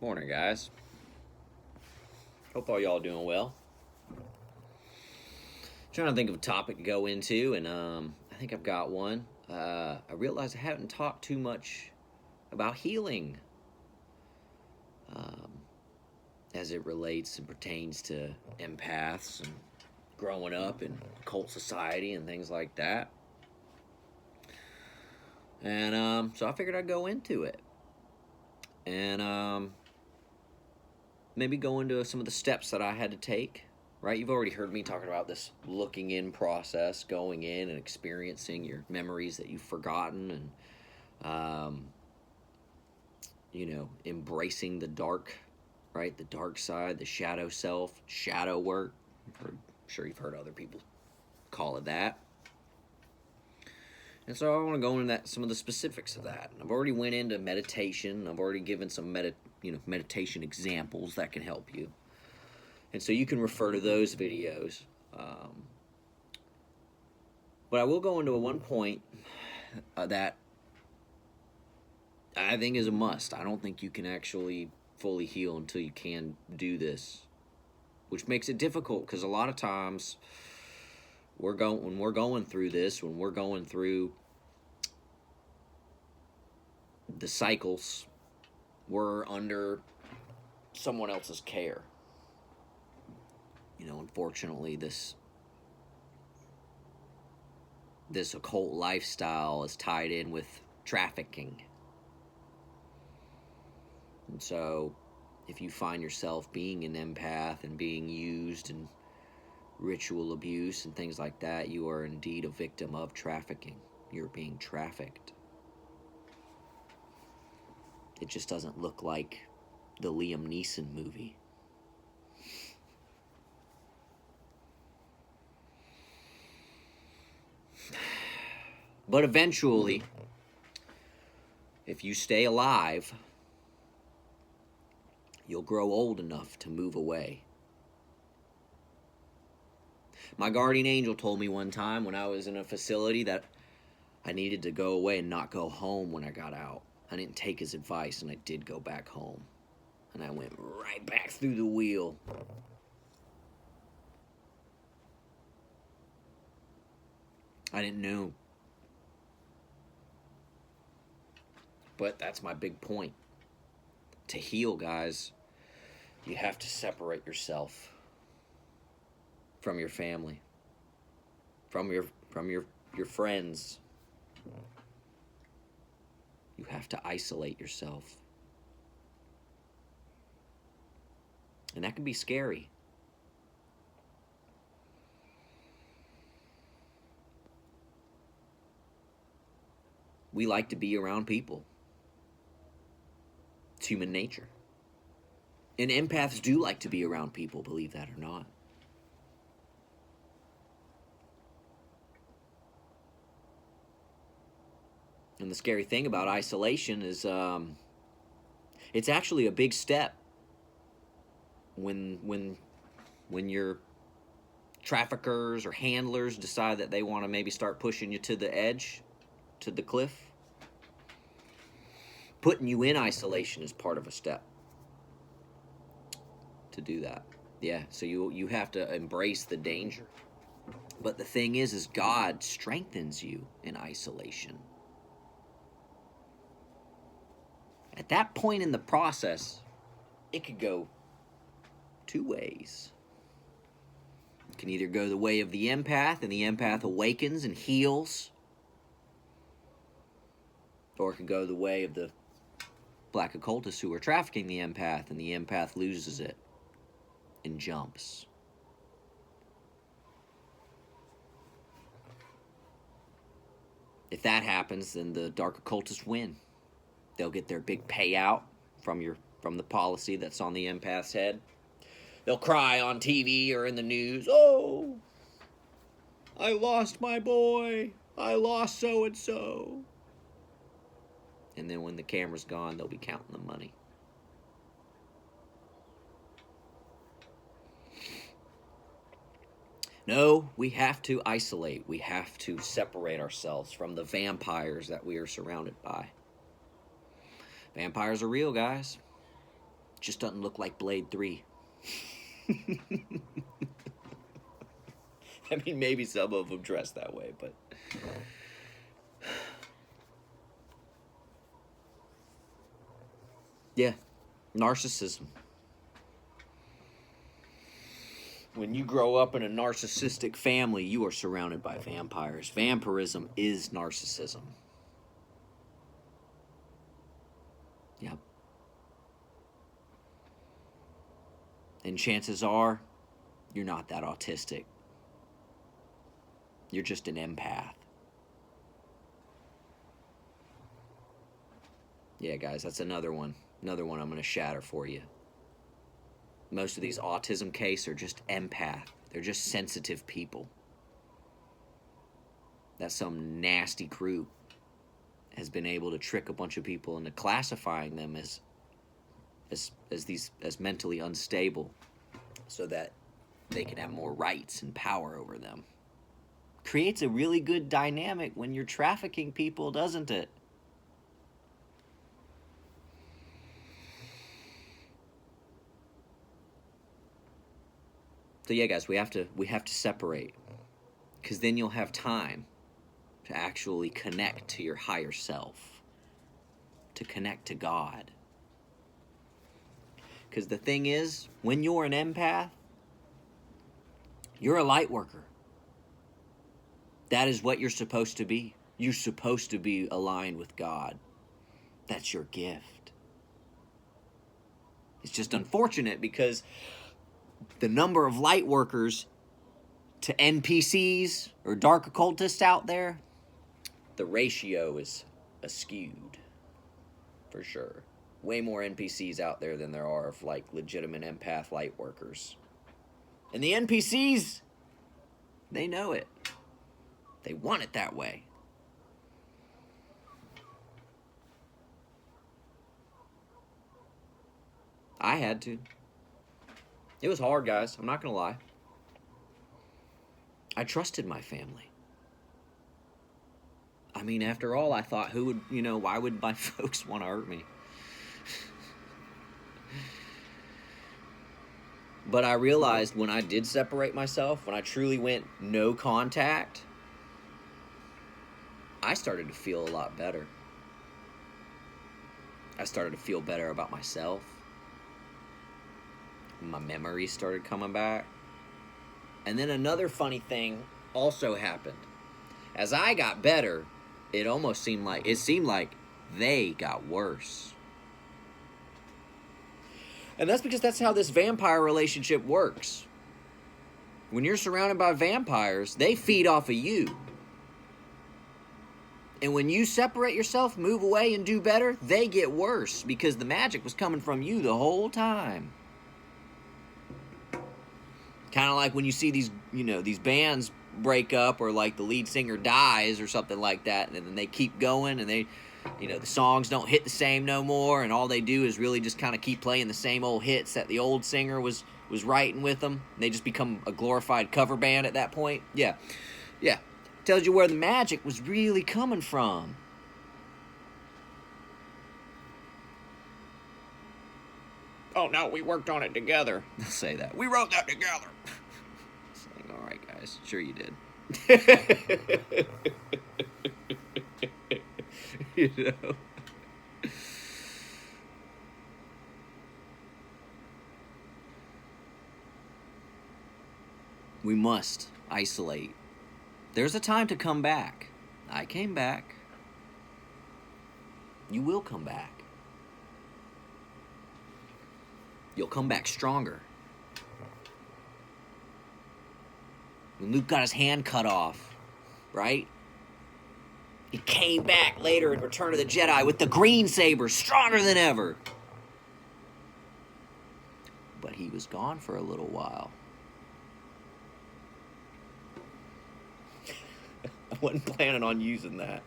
Morning, guys. Hope all y'all doing well. Trying to think of a topic to go into, and I think I've got one. I realized I haven't talked too much about healing um, as it relates and pertains to empaths and growing up in cult society and things like that. And so I figured I'd go into it and maybe go into some of the steps that I had to take. Right, you've already heard me talking about this looking in process, going in and experiencing your memories that you've forgotten, and embracing the dark, right? The dark side, the shadow self, shadow work. I'm sure you've heard other people call it that. And so I want to go into some of the specifics of that. I've already went into meditation. I've already given some meditation examples that can help you. And so you can refer to those videos. But I will go into one point that I think is a must. I don't think you can actually fully heal until you can do this, which makes it difficult because a lot of times when we're going through this, when we're going through the cycles, we're under someone else's care. Unfortunately, this occult lifestyle is tied in with trafficking. And so if you find yourself being an empath and being used in ritual abuse and things like that, you are indeed a victim of trafficking. You're being trafficked. It just doesn't look like the Liam Neeson movie. But eventually, if you stay alive, you'll grow old enough to move away. My guardian angel told me one time when I was in a facility that I needed to go away and not go home when I got out. I didn't take his advice, and I did go back home. And I went right back through the wheel. I didn't know. But that's my big point. To heal, guys, you have to separate yourself from your family, from your friends. You have to isolate yourself. And that can be scary. We like to be around people. It's human nature. And empaths do like to be around people, believe that or not. And the scary thing about isolation is it's actually a big step when your traffickers or handlers decide that they want to maybe start pushing you to the edge, to the cliff. Putting you in isolation is part of a step to do that. Yeah, so you have to embrace the danger. But the thing is God strengthens you in isolation. At that point in the process, it could go two ways. It can either go the way of the empath, and the empath awakens and heals, or it can go the way of the black occultists who are trafficking the empath, and the empath loses it and jumps. If that happens, then the dark occultists win. They'll get their big payout from the policy that's on the empath's head. They'll cry on TV or in the news, "Oh, I lost my boy. I lost so-and-so." And then when the camera's gone, they'll be counting the money. No, we have to isolate. We have to separate ourselves from the vampires that we are surrounded by. Vampires are real, guys. Just doesn't look like Blade 3. I mean, maybe some of them dress that way, but... Yeah, narcissism. When you grow up in a narcissistic family, you are surrounded by vampires. Vampirism is narcissism. Yep. And chances are, you're not that autistic. You're just an empath. Yeah, guys, that's another one. Another one I'm going to shatter for you. Most of these autism cases are just empath. They're just sensitive people. That some nasty crew has been able to trick a bunch of people into classifying them as mentally unstable, so that they can have more rights and power over them. Creates a really good dynamic when you're trafficking people, doesn't it? So yeah, guys, we have to separate, because then you'll have time to actually connect to your higher self, to connect to God. Because the thing is, when you're an empath, you're a light worker. That is what you're supposed to be. You're supposed to be aligned with God. That's your gift. It's just unfortunate because the number of light workers to NPCs or dark occultists out there, the ratio is askewed, for sure. Way more NPCs out there than there are of, like, legitimate empath light workers. And the NPCs, they know it. They want it that way. I had to. It was hard, guys. I'm not going to lie. I trusted my family. I mean, after all, I thought, why would my folks want to hurt me? But I realized when I did separate myself, when I truly went no contact, I started to feel a lot better. I started to feel better about myself. My memories started coming back. And then another funny thing also happened. As I got better, it seemed like they got worse. And that's because that's how this vampire relationship works. When you're surrounded by vampires, they feed off of you. And when you separate yourself, move away, and do better, they get worse because the magic was coming from you the whole time. Kind of like when you see these bands break up, or like the lead singer dies or something like that, and then they keep going, and the songs don't hit the same no more, and all they do is really just kind of keep playing the same old hits that the old singer was writing with them. They just become a glorified cover band at that point. Yeah. Tells you where the magic was really coming from. Oh no, we worked on it together. They'll say that. We wrote that together. It's like, all right, guys. Sure you did. We must isolate. There's a time to come back. I came back. You will come back. You'll come back stronger. When Luke got his hand cut off, right? He came back later in Return of the Jedi with the green saber, stronger than ever. But he was gone for a little while. I wasn't planning on using that.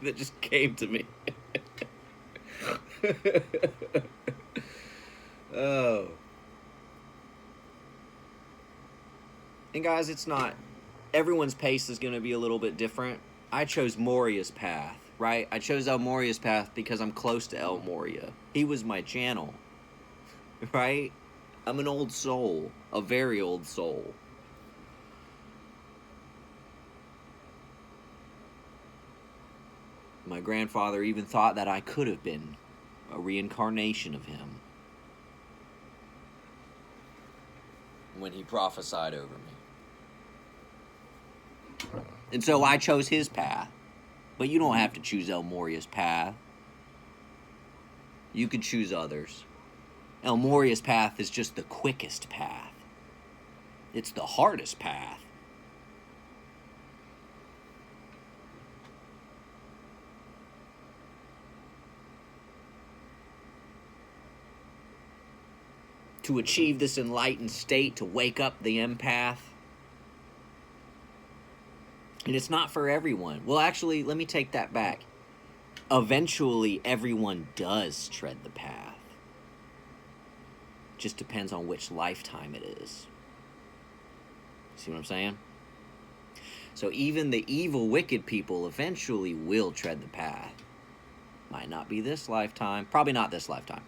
That just came to me. Oh. And guys, it's not... Everyone's pace is going to be a little bit different. I chose Moria's path, right? I chose El Moria's path because I'm close to El Moria. He was my channel. right? I'm an old soul, a very old soul. My grandfather even thought that I could have been a reincarnation of him when he prophesied over me. And so I chose his path. But you don't have to choose El Moria's path. You could choose others. El Moria's path is just the quickest path. It's the hardest path. To achieve this enlightened state, to wake up the empath. And it's not for everyone. Well, actually, let me take that back. Eventually, everyone does tread the path. Just depends on which lifetime it is. See what I'm saying? So even the evil, wicked people eventually will tread the path. Might not be this lifetime. Probably not this lifetime.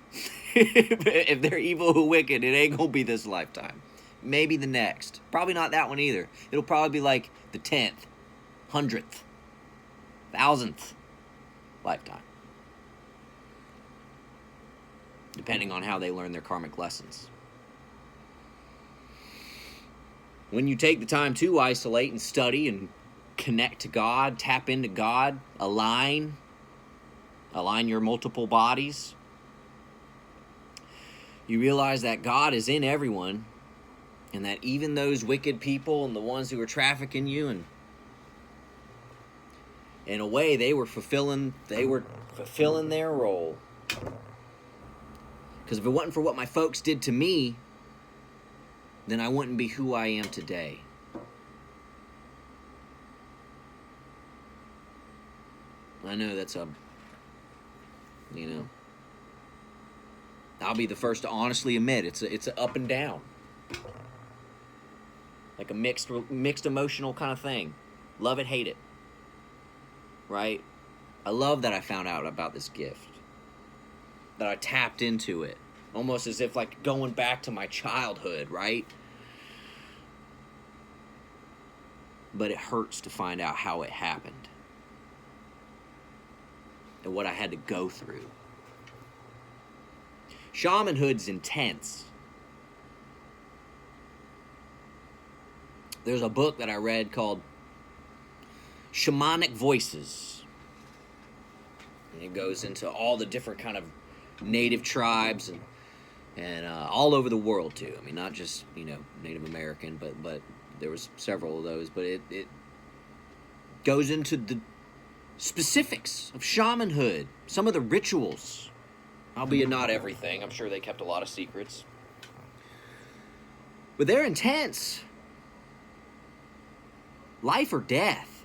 If they're evil or wicked, it ain't gonna be this lifetime. Maybe the next. Probably not that one either. It'll probably be like the 10th, 100th, 1000th lifetime. Depending on how they learn their karmic lessons. When you take the time to isolate and study and connect to God, tap into God, align your multiple bodies, you realize that God is in everyone, and that even those wicked people and the ones who were trafficking you, and in a way they were fulfilling their role. Because if it wasn't for what my folks did to me, then I wouldn't be who I am today. I know that's I'll be the first to honestly admit it's a up and down. Like a mixed emotional kind of thing. Love it, hate it. Right? I love that I found out about this gift. That I tapped into it. Almost as if like going back to my childhood, right? But it hurts to find out how it happened. And what I had to go through. Shamanhood's intense. There's a book that I read called Shamanic Voices. And it goes into all the different kind of native tribes and all over the world too. I mean, not just, Native American, but there was several of those. But it goes into the specifics of shamanhood, some of the rituals, albeit not everything. I'm sure they kept a lot of secrets. But they're intense. Life or death.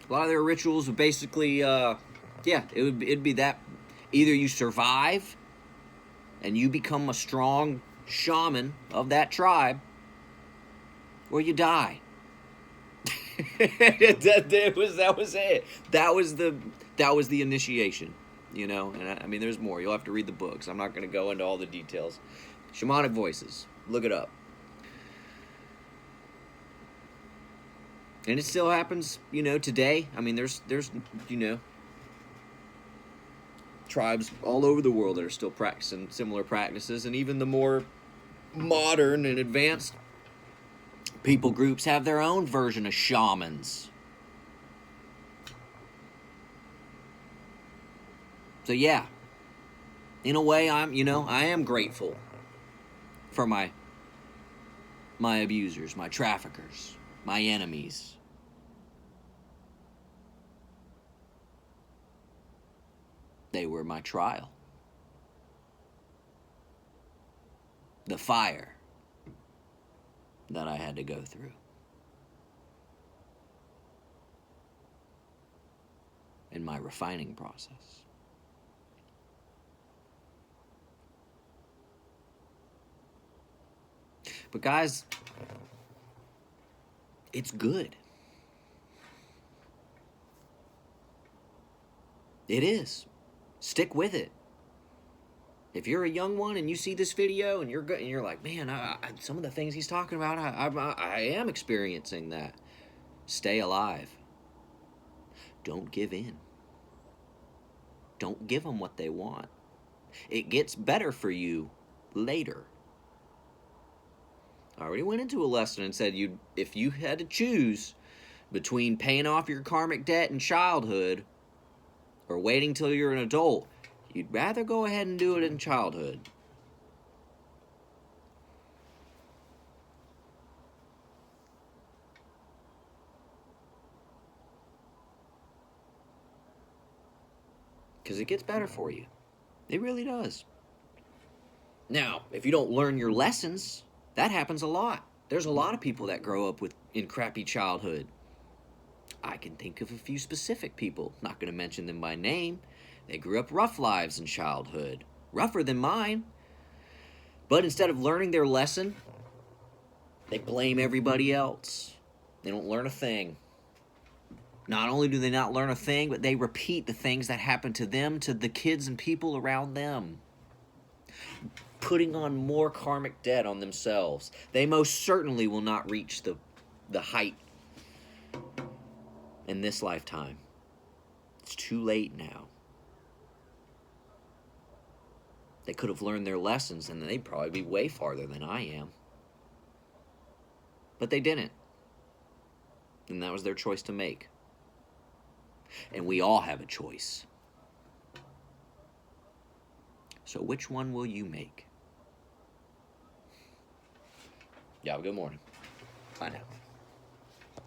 A lot of their rituals would basically, it'd be that either you survive and you become a strong shaman of that tribe, or you die. that was it. That was the initiation, And I mean, there's more. You'll have to read the books. I'm not going to go into all the details. Shamanic Voices. Look it up. And it still happens, today. I mean, there's tribes all over the world that are still practicing similar practices, and even the more modern and advanced people groups have their own version of shamans. So yeah, in a way, I am grateful for my abusers, my traffickers, my enemies. They were my trial. The fire that I had to go through. In my refining process. But guys, it's good. It is. Stick with it. If you're a young one and you see this video and you're like, man, some of the things he's talking about, I am experiencing that. Stay alive. Don't give in. Don't give them what they want. It gets better for you later. I already went into a lesson and said if you had to choose between paying off your karmic debt in childhood or waiting till you're an adult, you'd rather go ahead and do it in childhood. Because it gets better for you. It really does. Now, if you don't learn your lessons, that happens a lot. There's a lot of people that grow up in crappy childhood. I can think of a few specific people, not going to mention them by name. They grew up rough lives in childhood, rougher than mine. But instead of learning their lesson, they blame everybody else. They don't learn a thing. Not only do they not learn a thing, but they repeat the things that happen to them, to the kids and people around them, putting on more karmic debt on themselves. They most certainly will not reach the height in this lifetime. It's too late now. They could have learned their lessons and they'd probably be way farther than I am. But they didn't. And that was their choice to make. And we all have a choice. So which one will you make? Y'all have a good morning. Bye now.